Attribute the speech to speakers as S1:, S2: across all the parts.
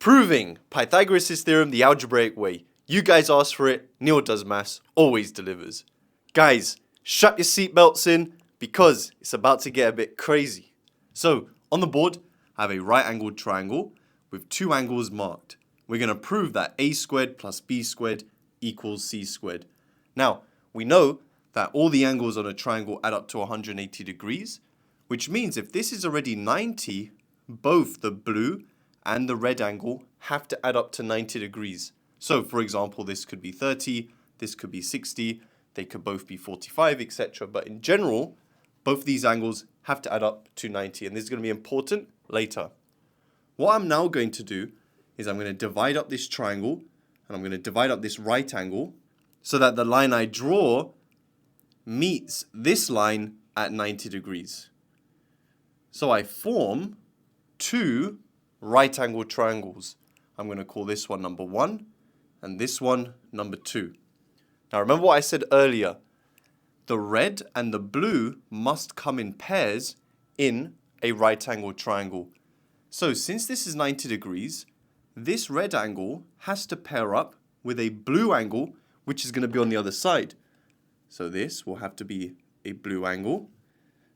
S1: Proving Pythagoras' theorem the algebraic way. You guys asked for it, Neil Does Maths always delivers. Guys, strap your seatbelts in because it's about to get a bit crazy. So, on the board, I have a right-angled triangle with two angles marked. We're going to prove that a squared plus b squared equals c squared. Now, we know that all the angles on a triangle add up to 180 degrees, which means if this is already 90, both the blue and the red angle have to add up to 90 degrees. So, for example, this could be 30, this could be 60, they could both be 45, etc. But in general, both these angles have to add up to 90, and this is going to be important later. What I'm now going to do is I'm going to divide up this triangle, and I'm going to divide up this right angle, so that the line I draw meets this line at 90 degrees. So I form two right-angled triangles. I'm going to call this one number 1 and this one number 2. Now remember what I said earlier. The red and the blue must come in pairs in a right-angled triangle. So since this is 90 degrees, this red angle has to pair up with a blue angle, which is going to be on the other side. So this will have to be a blue angle.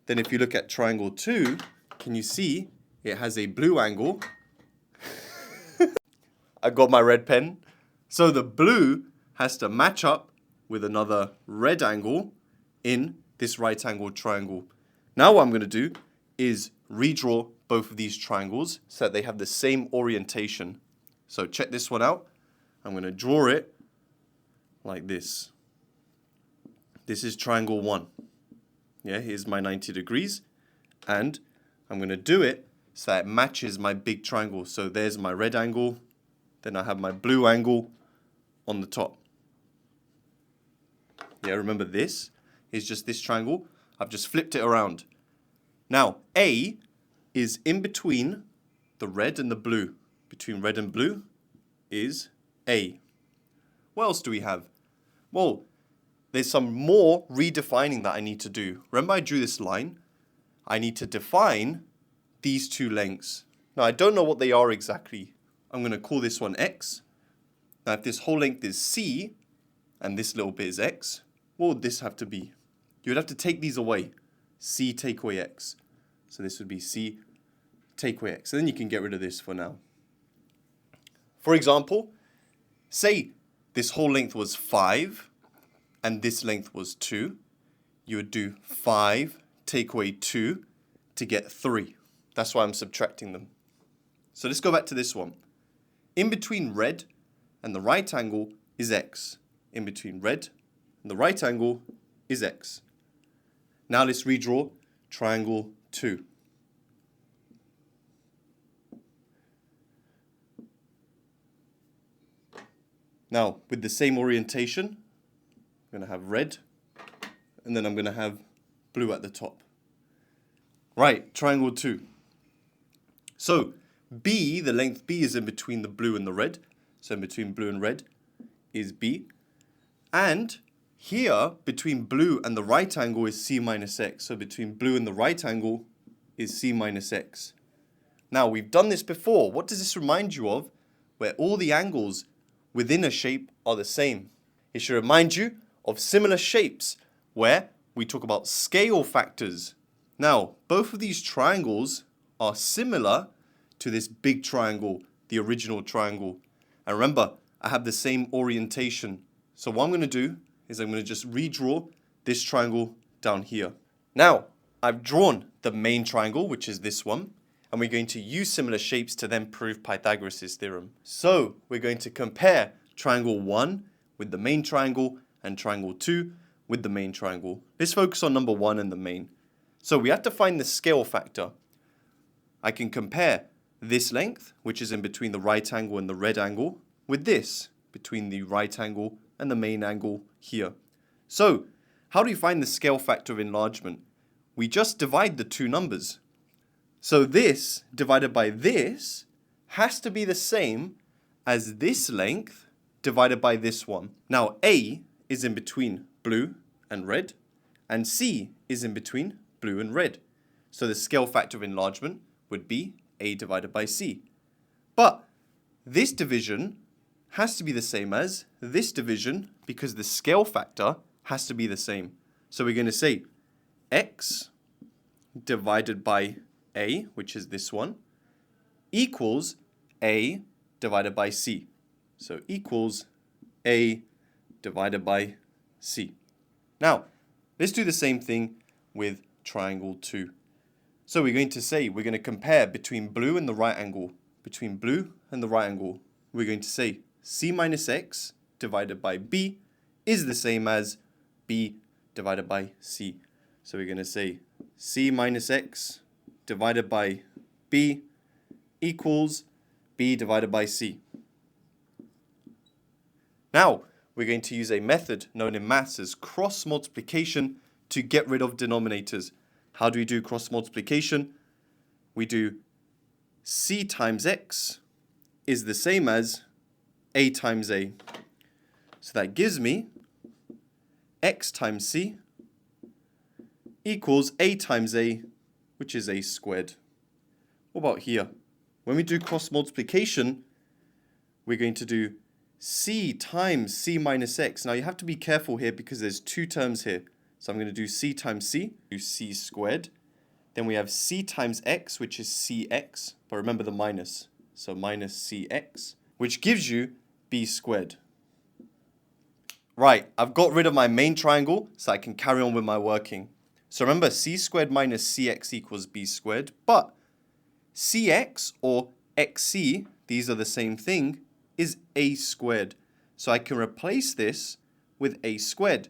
S1: Then if you look at triangle 2, can you see it has a blue angle? I got my red pen. So the blue has to match up with another red angle in this right-angled triangle. Now what I'm going to do is redraw both of these triangles so that they have the same orientation. So check this one out. I'm going to draw it like this. This is triangle 1. Yeah, here's my 90 degrees. And I'm going to do it so that it matches my big triangle. So there's my red angle. Then I have my blue angle on the top. Yeah, remember this is just this triangle. I've just flipped it around. Now, A is in between the red and the blue. Between red and blue is A. What else do we have? Well, there's some more redefining that I need to do. Remember I drew this line? I need to define these two lengths. Now, I don't know what they are exactly. I'm going to call this one x. Now, if this whole length is c, and this little bit is x, what would this have to be? You would have to take these away. C take away x. So this would be c take away x. And then you can get rid of this for now. For example, say this whole length was 5, and this length was 2. You would do 5 take away 2 to get 3. That's why I'm subtracting them. So let's go back to this one. In between red and the right angle is x. In between red and the right angle is x. Now let's redraw triangle 2. Now, with the same orientation, I'm going to have red, and then I'm going to have blue at the top. Right, triangle 2. So, B, the length B is in between the blue and the red. So in between blue and red is B. And here, between blue and the right angle is C minus x. So between blue and the right angle is C minus x. Now, we've done this before. What does this remind you of? Where all the angles within a shape are the same. It should remind you of similar shapes where we talk about scale factors. Now, both of these triangles are similar to this big triangle, the original triangle. And remember, I have the same orientation. So what I'm going to do is I'm going to just redraw this triangle down here. Now, I've drawn the main triangle, which is this one, and we're going to use similar shapes to then prove Pythagoras' theorem. So we're going to compare triangle 1 with the main triangle and triangle 2 with the main triangle. Let's focus on number 1 and the main. So we have to find the scale factor. I can compare this length, which is in between the right angle and the red angle, with this, between the right angle and the main angle here. So, how do you find the scale factor of enlargement? We just divide the two numbers. So this divided by this has to be the same as this length divided by this one. Now, A is in between blue and red, and C is in between blue and red. So the scale factor of enlargement would be A divided by C. But this division has to be the same as this division because the scale factor has to be the same. So we're going to say x divided by a, which is this one, equals a divided by c. So equals a divided by c. Now, let's do the same thing with triangle 2. So we're going to say, we're going to compare between blue and the right angle. Between blue and the right angle, we're going to say c minus x divided by b is the same as b divided by c. So we're going to say c minus x divided by b equals b divided by c. Now, we're going to use a method known in maths as cross multiplication to get rid of denominators. How do we do cross multiplication? We do c times x is the same as a times a. So that gives me x times c equals a times a, which is a squared. What about here? When we do cross multiplication, we're going to do c times c minus x. Now you have to be careful here because there's two terms here. So I'm going to do c times c, do c squared. Then we have c times x, which is cx, but remember the minus. So minus cx, which gives you b squared. Right, I've got rid of my main triangle, so I can carry on with my working. So remember, c squared minus cx equals b squared, but cx or xc, these are the same thing, is a squared. So I can replace this with a squared.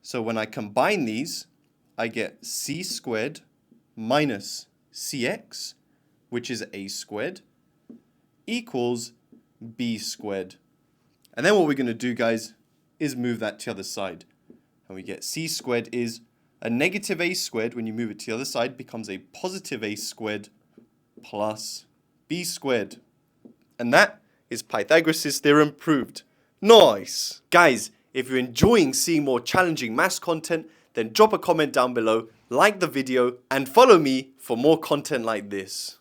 S1: So when I combine these, I get c squared minus cx, which is a squared, equals b squared. And then what we're going to do, guys, is move that to the other side. And we get c squared is a negative a squared. When you move it to the other side, becomes a positive a squared plus b squared. And that is Pythagoras' theorem proved. Nice! Guys, if you're enjoying seeing more challenging maths content, then drop a comment down below, like the video, and follow me for more content like this.